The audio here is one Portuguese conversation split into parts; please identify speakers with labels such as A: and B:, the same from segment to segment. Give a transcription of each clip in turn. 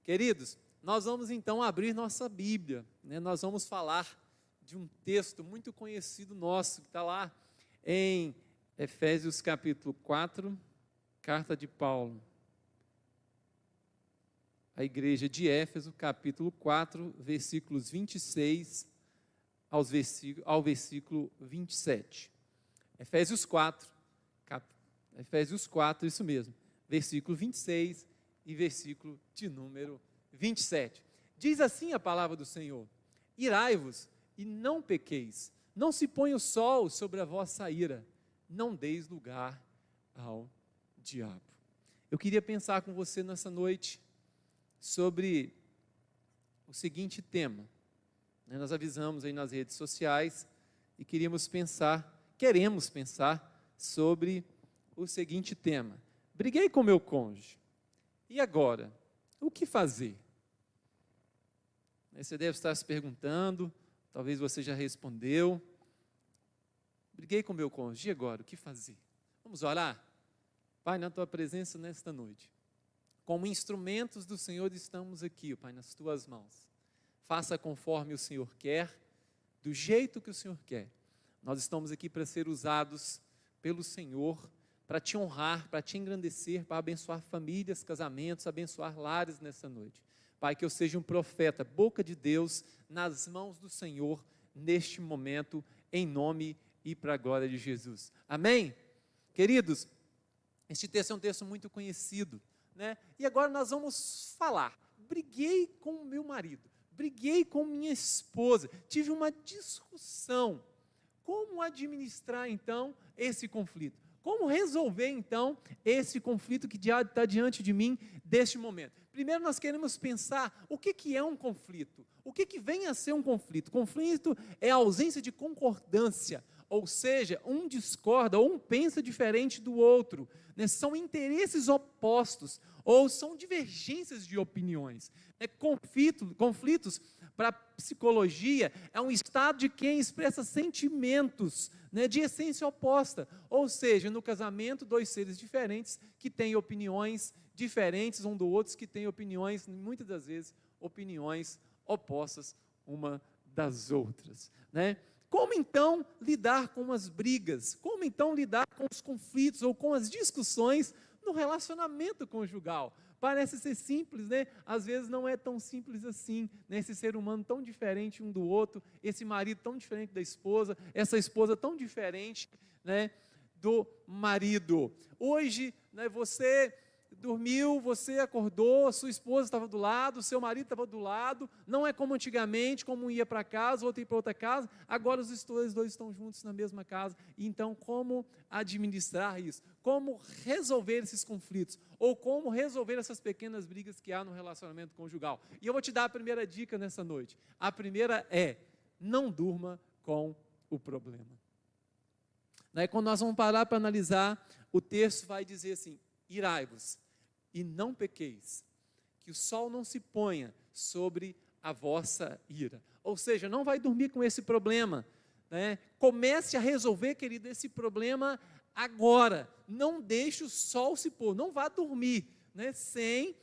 A: Queridos, nós vamos então abrir nossa Bíblia, né? Nós vamos falar de um texto muito conhecido nosso, que está lá em Efésios capítulo 4, carta de Paulo à igreja de Éfeso, capítulo 4, versículos 26 ao versículo 27. Efésios 4, isso mesmo, versículo 26 e versículo de número 27. Diz assim a palavra do Senhor: irai-vos e não pequeis, não se ponha o sol sobre a vossa ira, não deis lugar ao diabo. Eu queria pensar com você nessa noite sobre o seguinte tema. Nós avisamos aí nas redes sociais e queremos pensar sobre o seguinte tema: briguei com meu cônjuge, e agora? O que fazer? Você deve estar se perguntando, talvez você já respondeu. Briguei com meu cônjuge, e agora? O que fazer? Vamos orar? Pai, na tua presença nesta noite, como instrumentos do Senhor estamos aqui, Pai, nas tuas mãos. Faça conforme o Senhor quer, do jeito que o Senhor quer. Nós estamos aqui para ser usados pelo Senhor, para te honrar, para te engrandecer, para abençoar famílias, casamentos, abençoar lares nessa noite. Pai, que eu seja um profeta, boca de Deus, nas mãos do Senhor, neste momento, em nome e para a glória de Jesus. Amém? Queridos, este texto é um texto muito conhecido, né? E agora nós vamos falar. Briguei com o meu marido, briguei com minha esposa, tive uma discussão. Como administrar então esse conflito? Como resolver então esse conflito que está diante de mim deste momento? Primeiro nós queremos pensar o que é um conflito, o que vem a ser um conflito. Conflito é a ausência de concordância, ou seja, um discorda ou um pensa diferente do outro, né? São interesses opostos ou são divergências de opiniões. Conflitos, para a psicologia, é um estado de quem expressa sentimentos, né, de essência oposta, ou seja, no casamento, dois seres diferentes que têm opiniões diferentes um do outro, que têm opiniões, muitas das vezes, opiniões opostas uma das outras, né? Como então lidar com as brigas? Como então lidar com os conflitos ou com as discussões no relacionamento conjugal? Parece ser simples, né? Às vezes não é tão simples assim, né? Esse ser humano tão diferente um do outro, esse marido tão diferente da esposa, essa esposa tão diferente, né, do marido. Hoje, né, você dormiu, você acordou, sua esposa estava do lado, seu marido estava do lado, não é como antigamente, como um ia para casa, outro ia para outra casa, agora os dois estão juntos na mesma casa. Então, como administrar isso? Como resolver esses conflitos? Ou como resolver essas pequenas brigas que há no relacionamento conjugal? E eu vou te dar a primeira dica nessa noite. A primeira é: não durma com o problema. Daí, quando nós vamos parar para analisar, o texto vai dizer assim: irai-vos e não pequeis, que o sol não se ponha sobre a vossa ira. Ou seja, não vai dormir com esse problema, né? Comece a resolver, querido, esse problema agora. Não deixe o sol se pôr, não vá dormir, né, sem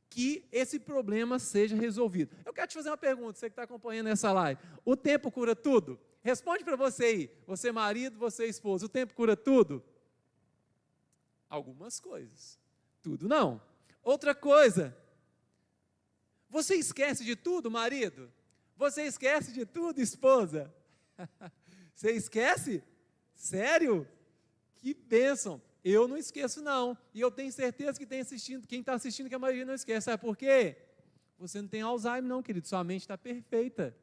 A: que esse problema seja resolvido. Eu quero te fazer uma pergunta, você que está acompanhando essa live: o tempo cura tudo? Responde para você aí, você marido, você esposa, o tempo cura tudo? Algumas coisas, tudo não. Outra coisa, você esquece de tudo, marido? Você esquece de tudo, esposa? Você esquece? Sério? Que bênção! Eu não esqueço não, e eu tenho certeza que quem está assistindo, que a maioria não esquece. Sabe por quê? Você não tem Alzheimer não, querido, sua mente está perfeita.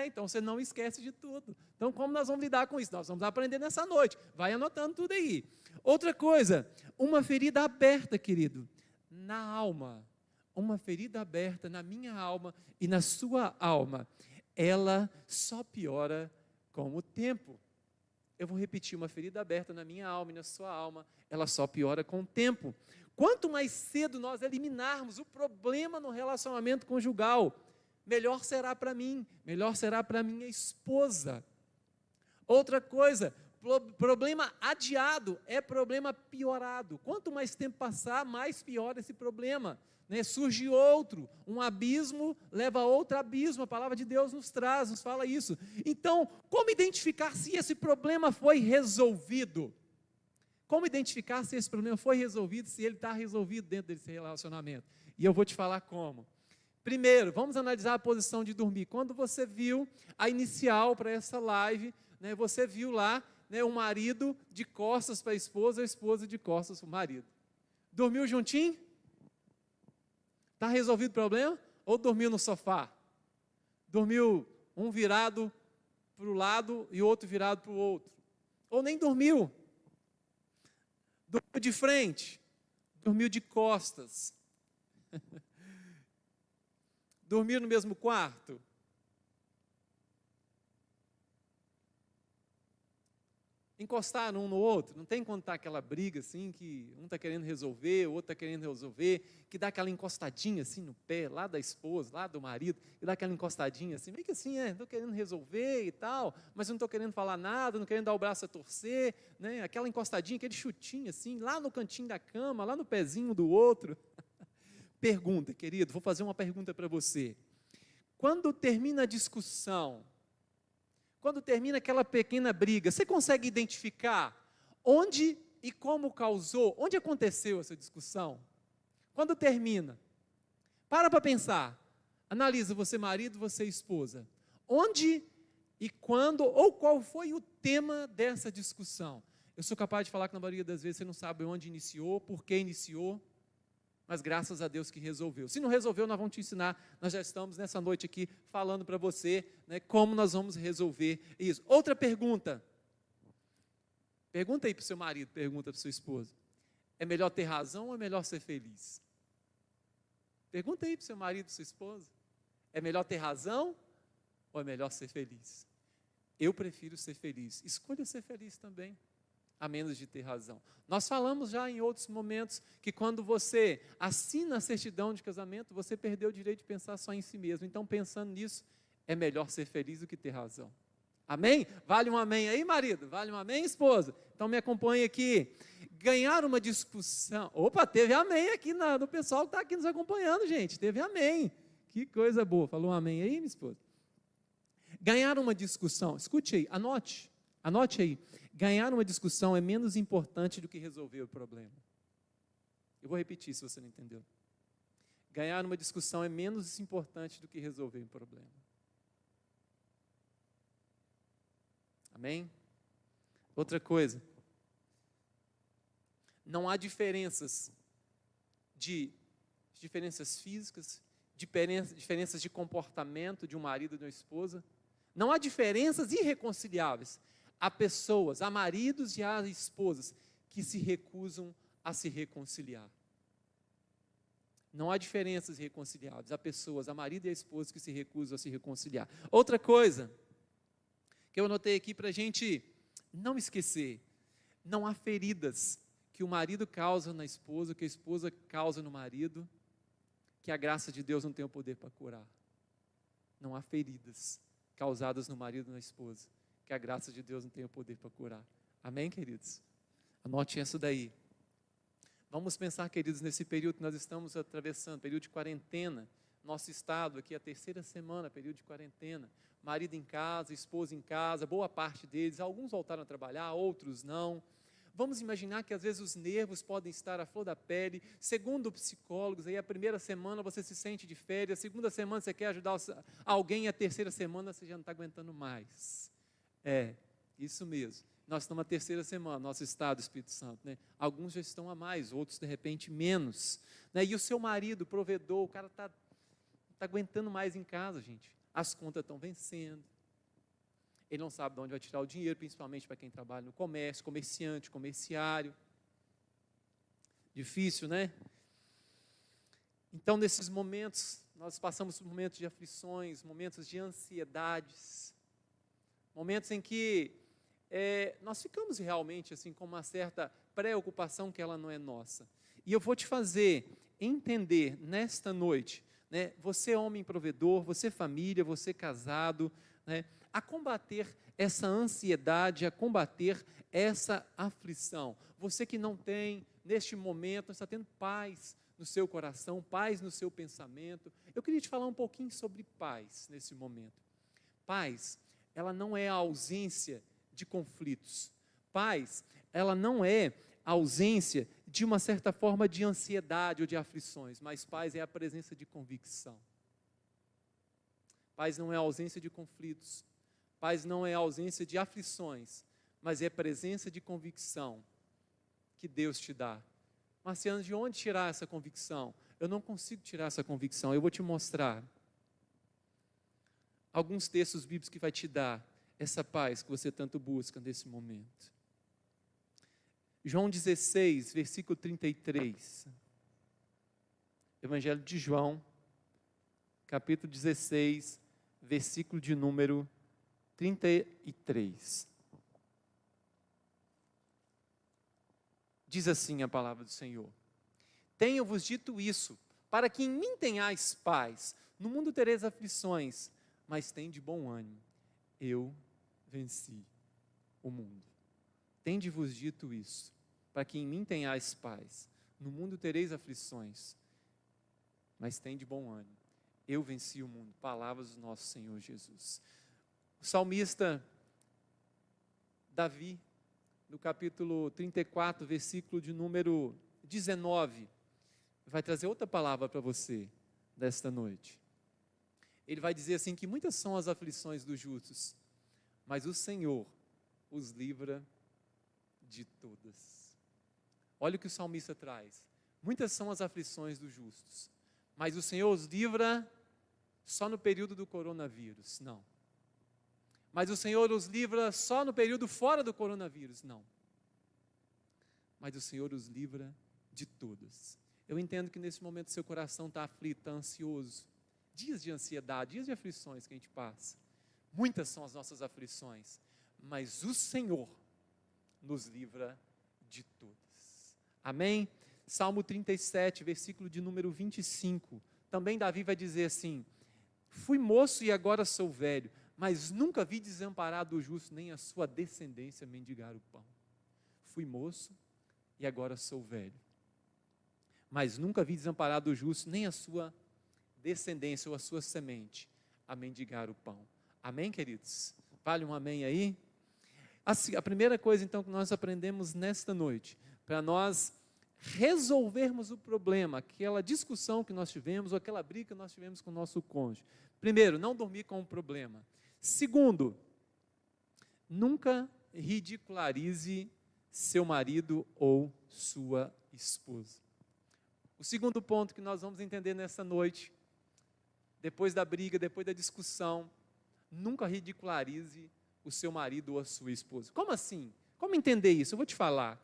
A: Então você não esquece de tudo. Então como nós vamos lidar com isso? Nós vamos aprender nessa noite, vai anotando tudo aí. Outra coisa, uma ferida aberta, querido, na alma, uma ferida aberta na minha alma e na sua alma, ela só piora com o tempo. Eu vou repetir: uma ferida aberta na minha alma e na sua alma, ela só piora com o tempo. Quanto mais cedo nós eliminarmos o problema no relacionamento conjugal, melhor será para mim, melhor será para minha esposa. Outra coisa, problema adiado é problema piorado. Quanto mais tempo passar, mais piora esse problema. né, surge outro, um abismo leva a outro abismo, a palavra de Deus nos traz, nos fala isso. Então, como identificar se esse problema foi resolvido? Como identificar se esse problema foi resolvido, se ele está resolvido dentro desse relacionamento? E eu vou te falar como. Primeiro, vamos analisar a posição de dormir. Quando você viu a inicial para essa live, né, você viu lá, né, o marido de costas para a esposa de costas para o marido. Dormiu juntinho? Está resolvido o problema? Ou dormiu no sofá? Dormiu um virado para o lado e outro virado para o outro? Ou nem dormiu? Dormiu de frente? Dormiu de costas? Dormir no mesmo quarto? Encostaram um no outro? Não tem quando está aquela briga assim, que um está querendo resolver, o outro está querendo resolver, que dá aquela encostadinha assim no pé, lá da esposa, lá do marido, que dá aquela encostadinha assim, meio que assim, estou querendo resolver e tal, mas não estou querendo falar nada, não querendo dar o braço a torcer, né? Aquela encostadinha, aquele chutinho assim, lá no cantinho da cama, lá no pezinho do outro. Pergunta, querido, vou fazer uma pergunta para você. Quando termina a discussão, quando termina aquela pequena briga, você consegue identificar onde e como causou, onde aconteceu essa discussão? Quando termina, para pensar, analisa você marido, você esposa, onde e quando, ou qual foi o tema dessa discussão? Eu sou capaz de falar que na maioria das vezes você não sabe onde iniciou, por que iniciou, mas graças a Deus que resolveu. Se não resolveu, nós vamos te ensinar, nós já estamos nessa noite aqui falando para você, né, como nós vamos resolver isso. Outra pergunta, pergunta aí para o seu marido, pergunta para a sua esposa, é melhor ter razão ou é melhor ser feliz? Pergunta aí para o seu marido, para a sua esposa, é melhor ter razão ou é melhor ser feliz? Eu prefiro ser feliz, escolha ser feliz também, a menos de ter razão. Nós falamos já em outros momentos que quando você assina a certidão de casamento, você perdeu o direito de pensar só em si mesmo. Então, pensando nisso, é melhor ser feliz do que ter razão. Amém? Vale um amém aí, marido? Vale um amém, esposa? Então, me acompanhe aqui. Ganhar uma discussão. Opa, teve amém aqui do pessoal que está aqui nos acompanhando, gente. Teve amém. Que coisa boa. Falou um amém aí, minha esposa? Ganhar uma discussão. Escute aí, anote aí. Ganhar uma discussão é menos importante do que resolver o problema. Eu vou repetir se você não entendeu. Ganhar uma discussão é menos importante do que resolver o problema. Amém? Outra coisa. Não há diferenças físicas, diferenças de comportamento de um marido e de uma esposa. Não há diferenças irreconciliáveis. Há pessoas, há maridos e há esposas que se recusam a se reconciliar. Não há diferenças irreconciliáveis. Há pessoas, há marido e há esposa que se recusam a se reconciliar. Outra coisa que eu anotei aqui para a gente não esquecer. Não há feridas que o marido causa na esposa, que a esposa causa no marido, que a graça de Deus não tem o poder para curar. Não há feridas causadas no marido e na esposa, que a graça de Deus não tem o poder para curar. Amém, queridos? Anote isso daí. Vamos pensar, queridos, nesse período que nós estamos atravessando, período de quarentena, nosso estado aqui, a terceira semana, período de quarentena, marido em casa, esposa em casa, boa parte deles, alguns voltaram a trabalhar, outros não. Vamos imaginar que às vezes os nervos podem estar à flor da pele. Segundo psicólogos, aí a primeira semana você se sente de férias, a segunda semana você quer ajudar alguém, a terceira semana você já não está aguentando mais. É, isso mesmo. Nós estamos na terceira semana, nosso estado, Espírito Santo, né? Alguns já estão a mais, outros de repente menos, né? E o seu marido, provedor, o cara está aguentando mais em casa, gente. As contas estão vencendo. Ele não sabe de onde vai tirar o dinheiro, principalmente para quem trabalha no comércio, comerciante, comerciário. Difícil, né? Então, nesses momentos, nós passamos por momentos de aflições, momentos de ansiedades, momentos em que nós ficamos realmente assim com uma certa preocupação que ela não é nossa. E eu vou te fazer entender nesta noite, né, você homem provedor, você família, você casado, né, a combater essa ansiedade, a combater essa aflição. Você que não tem, neste momento, não está tendo paz no seu coração, paz no seu pensamento. Eu queria te falar um pouquinho sobre paz nesse momento. Paz, ela não é a ausência de conflitos. Paz, ela não é a ausência de uma certa forma de ansiedade ou de aflições, mas paz é a presença de convicção. Paz não é a ausência de conflitos. Paz não é a ausência de aflições, mas é a presença de convicção que Deus te dá. Marciano, de onde tirar essa convicção? Eu não consigo tirar essa convicção. Eu vou te mostrar alguns textos bíblicos que vai te dar essa paz que você tanto busca nesse momento. João 16, versículo 33. Evangelho de João, capítulo 16, versículo de número 33. Diz assim a palavra do Senhor: tenho-vos dito isso, para que em mim tenhais paz. No mundo tereis aflições, mas tende bom ânimo. Eu venci o mundo. Tende-vos dito isso, para que em mim tenhais paz. No mundo tereis aflições, mas tende bom ânimo. Eu venci o mundo. Palavras do nosso Senhor Jesus. O salmista Davi, no capítulo 34, versículo de número 19, vai trazer outra palavra para você desta noite. Ele vai dizer assim que muitas são as aflições dos justos, mas o Senhor os livra de todas. Olha o que o salmista traz. Muitas são as aflições dos justos, mas o Senhor os livra só no período do coronavírus? Não. Mas o Senhor os livra só no período fora do coronavírus? Não. Mas o Senhor os livra de todas. Eu entendo que nesse momento seu coração está aflito, está ansioso. Dias de ansiedade, dias de aflições que a gente passa. Muitas são as nossas aflições, mas o Senhor nos livra de todas. Amém? Salmo 37, versículo de número 25. Também Davi vai dizer assim: fui moço e agora sou velho, mas nunca vi desamparado o justo, nem a sua descendência mendigar o pão. Fui moço e agora sou velho, mas nunca vi desamparado o justo, nem a sua descendência ou a sua semente a mendigar o pão. Amém, queridos? Vale um amém aí? A primeira coisa então que nós aprendemos nesta noite, para nós resolvermos o problema, aquela discussão que nós tivemos, ou aquela briga que nós tivemos com o nosso cônjuge. Primeiro, não dormir com o problema. Segundo, nunca ridicularize seu marido ou sua esposa. O segundo ponto que nós vamos entender nessa noite, depois da briga, depois da discussão, nunca ridicularize o seu marido ou a sua esposa. Como assim? Como entender isso? Eu vou te falar.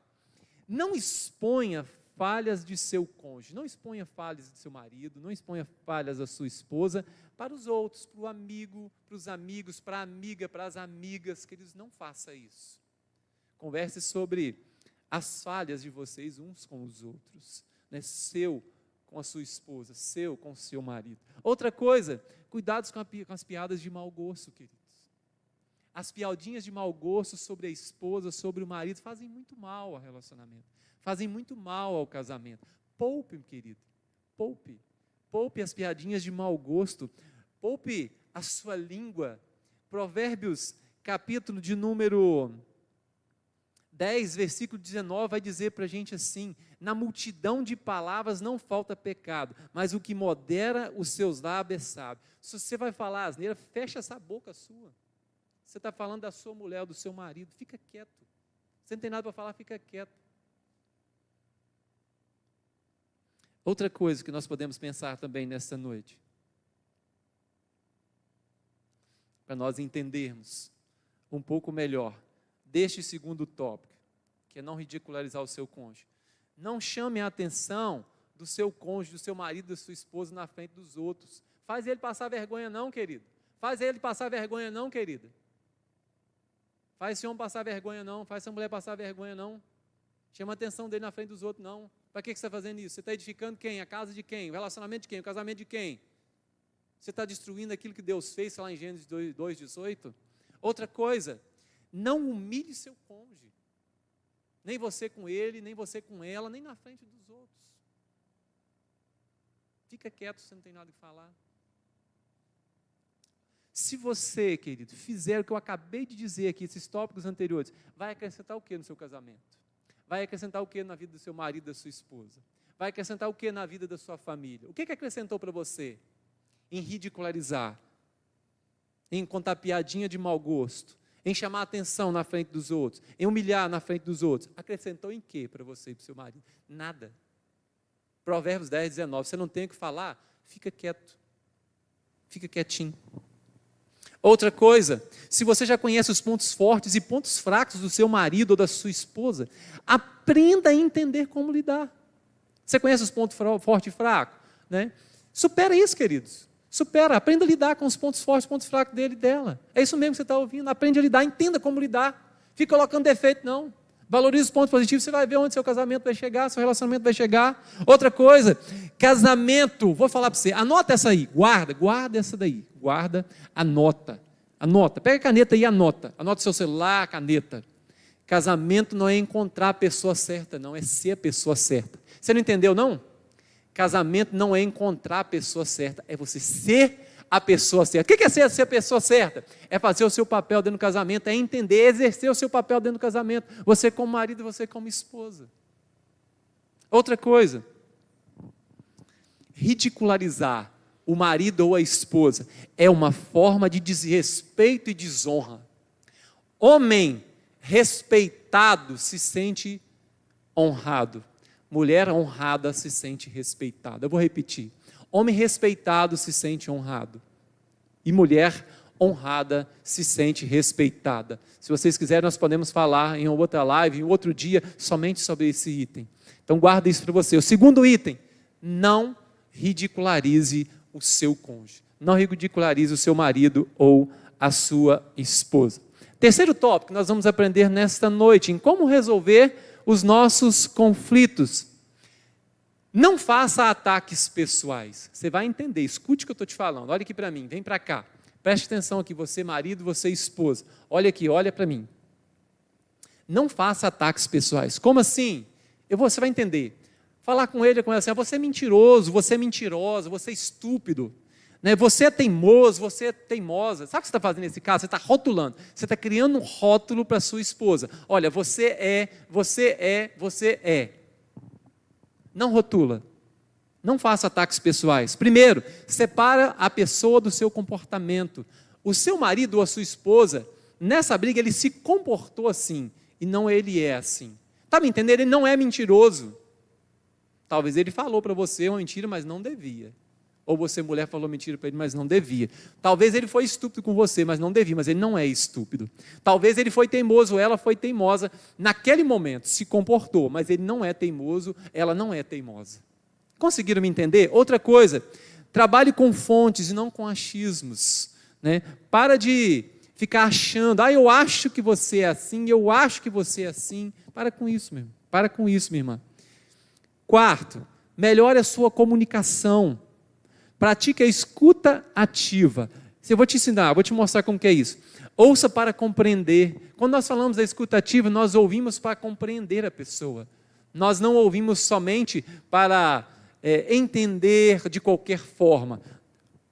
A: Não exponha falhas de seu cônjuge, não exponha falhas de seu marido, não exponha falhas da sua esposa para os outros, para o amigo, para os amigos, para a amiga, para as amigas. Queridos, não faça isso. Converse sobre as falhas de vocês uns com os outros, né? Seu com a sua esposa, seu com o seu marido. Outra coisa, cuidados com as piadas de mau gosto, queridos. As piadinhas de mau gosto sobre a esposa, sobre o marido, fazem muito mal ao relacionamento, fazem muito mal ao casamento. Poupe, querido, poupe. Poupe as piadinhas de mau gosto, poupe a sua língua. Provérbios, capítulo de número 10, versículo 19, vai dizer para a gente assim: na multidão de palavras não falta pecado, mas o que modera os seus lábios é sábio. Se você vai falar asneira, fecha essa boca sua. Você está falando da sua mulher, do seu marido, fica quieto. Você não tem nada para falar, fica quieto. Outra coisa que nós podemos pensar também nesta noite, para nós entendermos um pouco melhor deste segundo tópico, que é não ridicularizar o seu cônjuge. Não chame a atenção do seu cônjuge, do seu marido, da sua esposa na frente dos outros. Faz ele passar vergonha não, querido. Faz ele passar vergonha não, querida. Faz esse homem passar vergonha não, faz essa mulher passar vergonha não. Chama a atenção dele na frente dos outros não. Para que você está fazendo isso? Você está edificando quem? A casa de quem? O relacionamento de quem? O casamento de quem? Você está destruindo aquilo que Deus fez, lá em Gênesis 2:18? Outra coisa, não humilhe seu cônjuge. Nem você com ele, nem você com ela, nem na frente dos outros. Fica quieto, você não tem nada que falar. Se você, querido, fizer o que eu acabei de dizer aqui, esses tópicos anteriores, vai acrescentar o que no seu casamento? Vai acrescentar o que na vida do seu marido, da sua esposa? Vai acrescentar o que na vida da sua família? O que acrescentou para você? Em ridicularizar, em contar piadinha de mau gosto, em chamar atenção na frente dos outros, em humilhar na frente dos outros. Acrescentou em quê para você e para o seu marido? Nada. Provérbios 10, 19, você não tem o que falar? Fica quieto. Fica quietinho. Outra coisa, se você já conhece os pontos fortes e pontos fracos do seu marido ou da sua esposa, aprenda a entender como lidar. Você conhece os pontos fortes e fracos? Né? Supera isso, queridos. Supera, aprenda a lidar com os pontos fortes e pontos fracos dele e dela. É isso mesmo que você está ouvindo, aprende a lidar, entenda como lidar. Fica colocando defeito, não. Valorize os pontos positivos, você vai ver onde seu casamento vai chegar, seu relacionamento vai chegar. Outra coisa, casamento, vou falar para você, anota essa aí, guarda essa daí, anota, pega a caneta e anota seu celular, caneta. Casamento não é encontrar a pessoa certa, não, é ser a pessoa certa. Você não entendeu, não? Casamento não é encontrar a pessoa certa, é você ser a pessoa certa. O que é ser a pessoa certa? É fazer o seu papel dentro do casamento, é entender, exercer o seu papel dentro do casamento. Você como marido, você como esposa. Outra coisa, ridicularizar o marido ou a esposa é uma forma de desrespeito e desonra. Homem respeitado se sente honrado. Mulher honrada se sente respeitada. Eu vou repetir. Homem respeitado se sente honrado. E mulher honrada se sente respeitada. Se vocês quiserem, nós podemos falar em outra live, em outro dia, somente sobre esse item. Então guarda isso para você. O segundo item, não ridicularize o seu cônjuge. Não ridicularize o seu marido ou a sua esposa. Terceiro tópico que nós vamos aprender nesta noite, em como resolver os nossos conflitos. Não faça ataques pessoais. Você vai entender, escute o que eu estou te falando. Olha aqui para mim, vem para cá. Preste atenção aqui, você marido, você esposa. Olha aqui, olha para mim. Não faça ataques pessoais. Como assim? Você vai entender. Falar com ele, com ela assim, você é mentiroso, você é mentirosa, você é estúpido. Né? Você é teimoso, você é teimosa. Sabe o que você está fazendo nesse caso? Você está rotulando. Você está criando um rótulo para sua esposa. Olha, você é. Não rotula. Não faça ataques pessoais. Primeiro, separa a pessoa do seu comportamento. O seu marido ou a sua esposa, nessa briga, ele se comportou assim, e não ele é assim. Está me entendendo? Ele não é mentiroso. Talvez ele falou para você uma mentira, mas não devia. Ou você, mulher, falou mentira para ele, mas não devia. Talvez ele foi estúpido com você, mas não devia, mas ele não é estúpido. Talvez ele foi teimoso, ela foi teimosa. Naquele momento, se comportou, mas ele não é teimoso, ela não é teimosa. Conseguiram me entender? Outra coisa, trabalhe com fontes e não com achismos. Né? Para de ficar achando, eu acho que você é assim, eu acho que você é assim. Para com isso, meu irmão. Para com isso, minha irmã. Quarto, melhore a sua comunicação. Pratique a escuta ativa. Eu vou te ensinar, vou te mostrar como que é isso. Ouça para compreender. Quando nós falamos da escuta ativa, nós ouvimos para compreender a pessoa. Nós não ouvimos somente para entender de qualquer forma.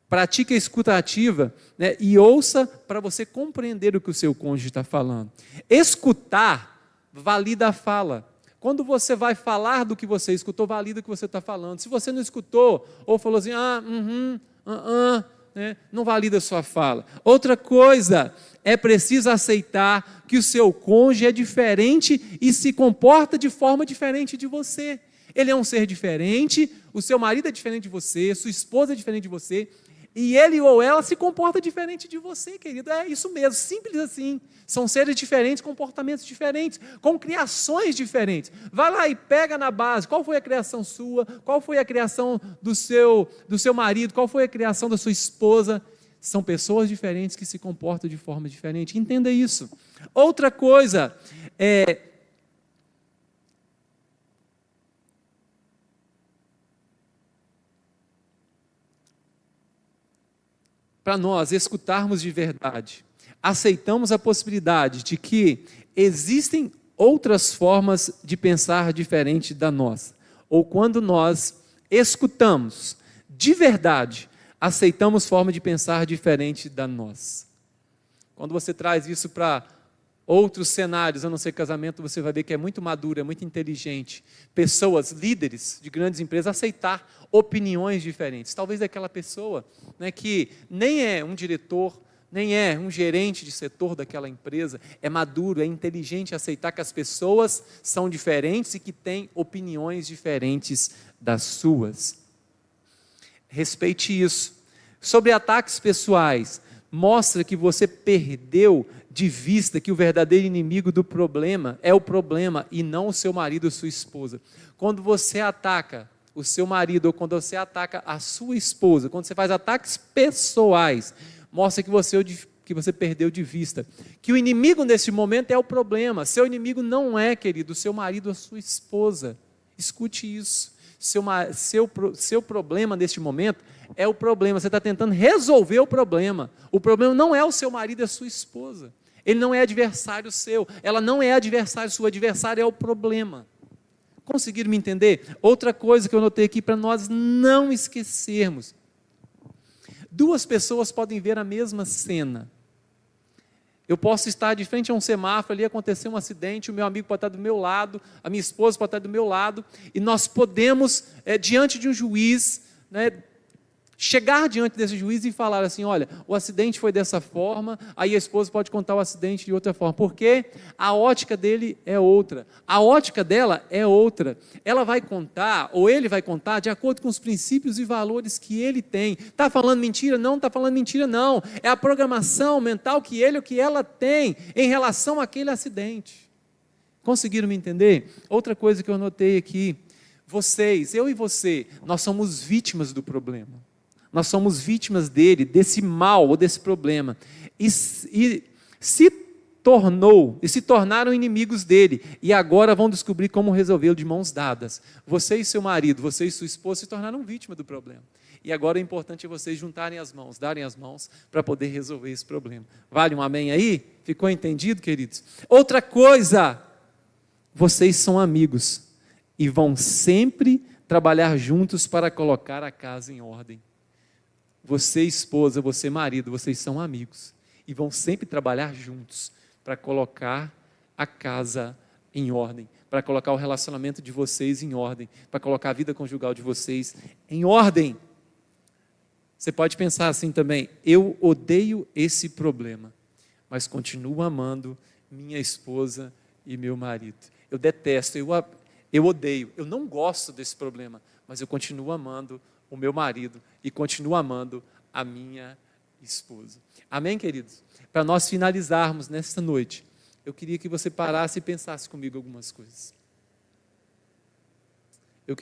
A: Pratique a escuta ativa, né, e ouça para você compreender o que o seu cônjuge está falando. Escutar valida a fala. Quando você vai falar do que você escutou, valida o que você está falando. Se você não escutou, ou falou assim, né, não valida a sua fala. Outra coisa, é preciso aceitar que o seu cônjuge é diferente e se comporta de forma diferente de você. Ele é um ser diferente, o seu marido é diferente de você, sua esposa é diferente de você, e ele ou ela se comporta diferente de você, querido. É isso mesmo, simples assim. São seres diferentes, comportamentos diferentes, com criações diferentes. Vai lá e pega na base, qual foi a criação sua, qual foi a criação do seu marido, qual foi a criação da sua esposa. São pessoas diferentes que se comportam de forma diferente. Entenda isso. Outra coisa, para nós escutarmos de verdade, aceitamos a possibilidade de que existem outras formas de pensar diferente da nossa. Ou quando nós escutamos, de verdade, aceitamos forma de pensar diferente da nossa. Quando você traz isso para outros cenários, a não ser casamento, você vai ver que é muito maduro, é muito inteligente. Pessoas, líderes de grandes empresas, aceitar opiniões diferentes. Talvez daquela pessoa, né, que nem é um diretor, nem é um gerente de setor daquela empresa, é maduro, é inteligente aceitar que as pessoas são diferentes e que têm opiniões diferentes das suas. Respeite isso. Sobre ataques pessoais, mostra que você perdeu de vista que o verdadeiro inimigo do problema é o problema e não o seu marido ou sua esposa. Quando você ataca o seu marido ou quando você ataca a sua esposa, quando você faz ataques pessoais, mostra que você perdeu de vista que o inimigo nesse momento é o problema. Seu inimigo não é, querido, o seu marido ou a sua esposa. Escute isso. Seu problema neste momento é o problema. Você está tentando resolver o problema. O problema não é o seu marido e a sua esposa. Ele não é adversário seu. Ela não é adversário sua. Adversário é o problema. Conseguiram me entender? Outra coisa que eu notei aqui para nós não esquecermos. Duas pessoas podem ver a mesma cena. Eu posso estar de frente a um semáforo, ali acontecer um acidente, o meu amigo pode estar do meu lado, a minha esposa pode estar do meu lado, e nós podemos, diante de um juiz, né, chegar diante desse juiz e falar assim, olha, o acidente foi dessa forma, aí a esposa pode contar o acidente de outra forma, porque a ótica dele é outra, a ótica dela é outra, ela vai contar, ou ele vai contar, de acordo com os princípios e valores que ele tem. Está falando mentira? Não está falando mentira, não, é a programação mental que ele ou que ela tem em relação àquele acidente. Conseguiram me entender? Outra coisa que eu notei aqui, vocês, eu e você, nós somos vítimas do problema. Nós somos vítimas dele, desse mal ou desse problema. E se tornaram inimigos dele. E agora vão descobrir como resolvê-lo de mãos dadas. Você e seu marido, você e sua esposa se tornaram vítimas do problema. E agora é importante vocês juntarem as mãos, darem as mãos para poder resolver esse problema. Vale um amém aí? Ficou entendido, queridos? Outra coisa, vocês são amigos e vão sempre trabalhar juntos para colocar a casa em ordem. Você, esposa, você, marido, vocês são amigos e vão sempre trabalhar juntos para colocar a casa em ordem, para colocar o relacionamento de vocês em ordem, para colocar a vida conjugal de vocês em ordem. Você pode pensar assim também, eu odeio esse problema, mas continuo amando minha esposa e meu marido. Eu detesto, eu odeio, eu não gosto desse problema, mas eu continuo amando o meu marido e continuo amando a minha esposa. Amém, queridos? Para nós finalizarmos nesta noite, eu queria que você parasse e pensasse comigo algumas coisas. Eu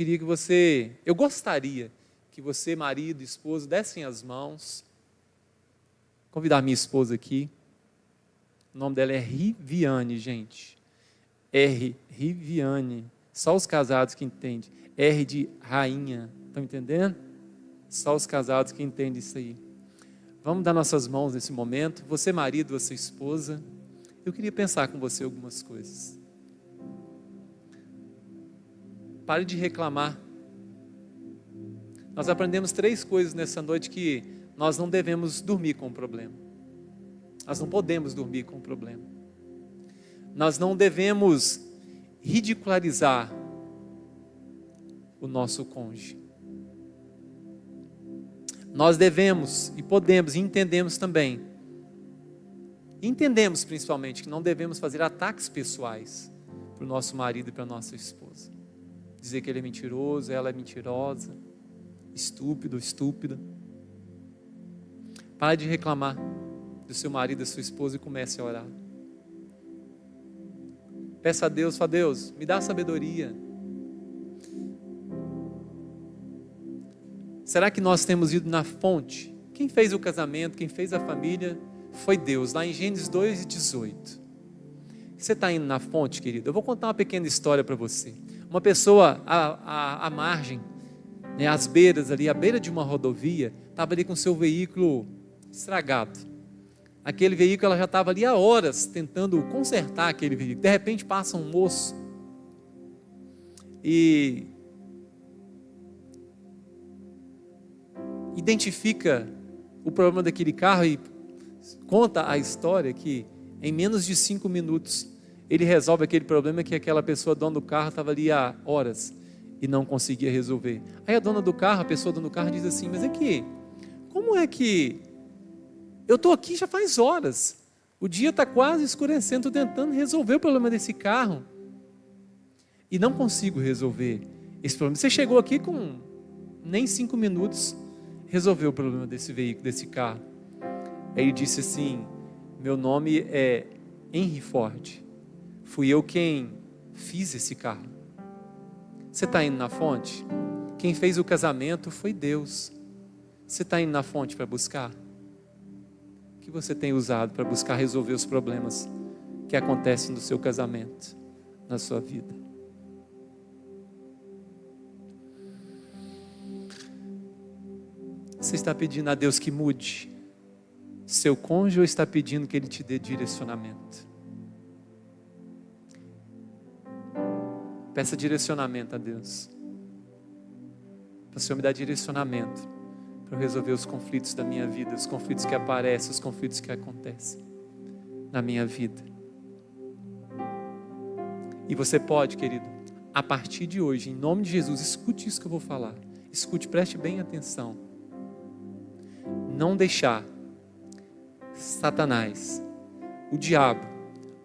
A: gostaria que você, marido, esposa, dessem as mãos. Convidar minha esposa aqui. O nome dela é Riviane, gente. Riviane. Só os casados que entendem. R de rainha. Estão entendendo? Só os casados que entendem isso aí. Vamos dar nossas mãos nesse momento. Você, marido, você, esposa. Eu queria pensar com você algumas coisas. Pare de reclamar. Nós aprendemos 3 coisas nessa noite que nós não devemos dormir com o problema. Nós não podemos dormir com o problema. Nós não devemos ridicularizar o nosso cônjuge. Nós devemos e podemos e entendemos também, principalmente que não devemos fazer ataques pessoais para o nosso marido e para a nossa esposa. Dizer que ele é mentiroso, ela é mentirosa, estúpido, estúpida. Pare de reclamar do seu marido e da sua esposa e comece a orar. Peça a Deus, fala, Deus, me dá sabedoria. Será que nós temos ido na fonte? Quem fez o casamento, quem fez a família, foi Deus, lá em Gênesis 2:18. Você está indo na fonte, querido? Eu vou contar uma pequena história para você. Uma pessoa à margem, né, às beiras ali, à beira de uma rodovia, estava ali com seu veículo estragado. Aquele veículo, ela já estava ali há horas tentando consertar aquele veículo. De repente passa um moço e identifica o problema daquele carro e conta a história que em menos de 5 minutos ele resolve aquele problema que aquela pessoa, dona do carro, estava ali há horas e não conseguia resolver. Aí a dona do carro, a pessoa dona do carro diz assim: mas aqui, como é que eu estou aqui já faz horas, o dia está quase escurecendo, estou tentando resolver o problema desse carro e não consigo resolver esse problema. Você chegou aqui com nem 5 minutos, resolveu o problema desse veículo, desse carro. Aí ele disse assim: meu nome é Henry Ford, fui eu quem fiz esse carro. Você está indo na fonte? Quem fez o casamento foi Deus. Você está indo na fonte para buscar? O que você tem usado para buscar resolver os problemas que acontecem no seu casamento, na sua vida? Você está pedindo a Deus que mude seu cônjuge ou está pedindo que Ele te dê direcionamento? Peça direcionamento a Deus. Para o Senhor me dar direcionamento para eu resolver os conflitos da minha vida, os conflitos que aparecem, os conflitos que acontecem na minha vida. E você pode, querido, a partir de hoje, em nome de Jesus, escute isso que eu vou falar. Escute, preste bem atenção. Não deixar Satanás, o diabo,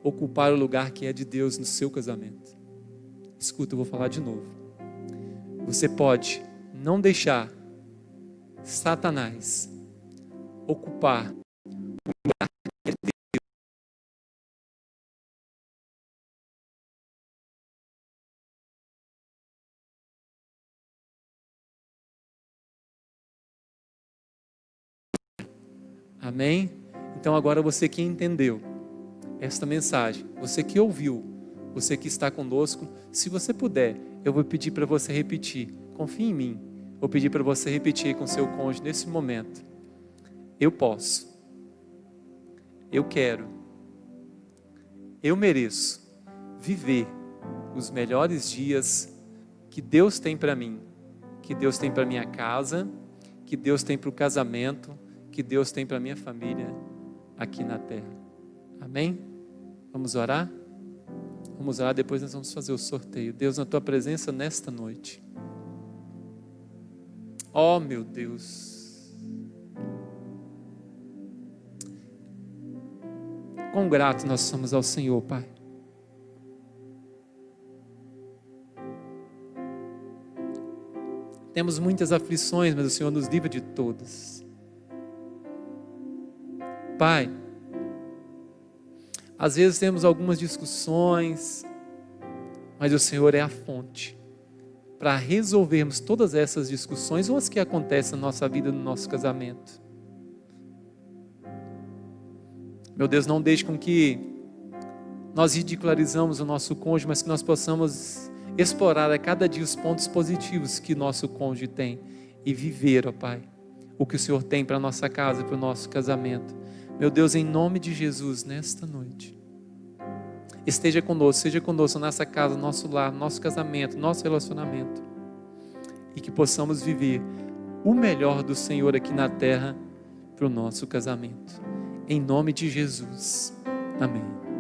A: ocupar o lugar que é de Deus no seu casamento. Escuta, eu vou falar de novo. Você pode não deixar Satanás ocupar o lugar que é de Deus. Amém? Então agora você que entendeu esta mensagem, você que ouviu, você que está conosco, se você puder, eu vou pedir para você repetir. Confie em mim. Vou pedir para você repetir com seu cônjuge nesse momento. Eu posso. Eu quero. Eu mereço viver os melhores dias que Deus tem para mim, que Deus tem para minha casa, que Deus tem para o casamento, que Deus tem para minha família aqui na terra. Amém? Vamos orar? Vamos orar, depois nós vamos fazer o sorteio. Deus, na Tua presença nesta noite. Oh, meu Deus. Quão grato nós somos ao Senhor, Pai. Temos muitas aflições, mas o Senhor nos livra de todas. Pai, às vezes temos algumas discussões, mas o Senhor é a fonte para resolvermos todas essas discussões ou as que acontecem na nossa vida, no nosso casamento. Meu Deus, não deixe com que nós ridicularizamos o nosso cônjuge, mas que nós possamos explorar a cada dia os pontos positivos que nosso cônjuge tem e viver, ó Pai, o que o Senhor tem para a nossa casa, para o nosso casamento. Meu Deus, em nome de Jesus, nesta noite, esteja conosco, seja conosco na nossa casa, no nosso lar, no nosso casamento, no nosso relacionamento, e que possamos viver o melhor do Senhor aqui na terra para o nosso casamento. Em nome de Jesus. Amém.